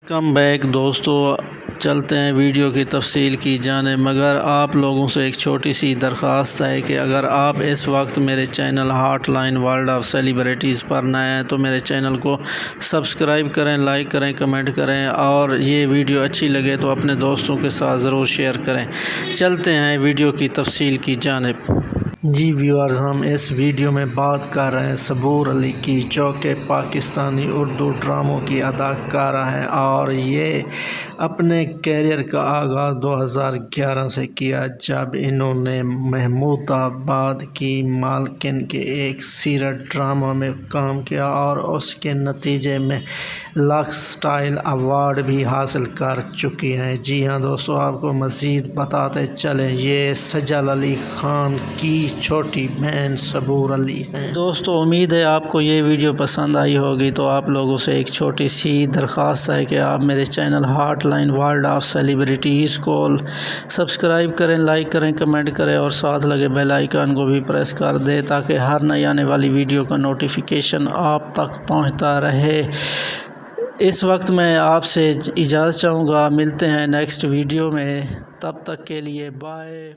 Come back دوستو، چلتے ہیں ویڈیو کی تفصیل کی جانب، مگر آپ لوگوں سے ایک چھوٹی سی درخواست ہے کہ اگر آپ اس وقت میرے channel hot line world of celebrities پر نئے ہیں تو میرے چینل کو سبسکرائب کریں، لائک کریں، کمنٹ کریں، اور یہ ویڈیو اچھی لگے تو اپنے دوستوں کے ساتھ ضرور شیئر کریں۔ چلتے ہیں ویڈیو کی تفصیل کی جانب۔ جی ویورز، ہم اس ویڈیو میں بات کر رہے ہیں صبور علی کی، جو کہ پاکستانی اردو ڈراموں کی اداکارہ ہیں، اور یہ اپنے کیریئر کا آغاز 2011 سے کیا، جب انہوں نے محمود آباد کی مالکن کے ایک سیریل ڈرامہ میں کام کیا اور اس کے نتیجے میں لکس اسٹائل ایوارڈ بھی حاصل کر چکی ہیں۔ جی ہاں دوستو، آپ کو مزید بتاتے چلیں، یہ سجل علی خان کی چھوٹی بہن صبور علی ہیں۔ دوستو، امید ہے آپ کو یہ ویڈیو پسند آئی ہوگی، تو آپ لوگوں سے ایک چھوٹی سی درخواست ہے کہ آپ میرے channel hot line world of celebrities کو سبسکرائب کریں، لائک کریں، کمنٹ کریں، اور ساتھ لگے بیل آئیکن کو بھی پریس کر دیں تاکہ ہر نئی آنے والی ویڈیو کا نوٹیفیکیشن آپ تک پہنچتا رہے۔ اس وقت میں آپ سے اجازت چاہوں گا، ملتے ہیں نیکسٹ ویڈیو میں، تب تک کے لیے بائے۔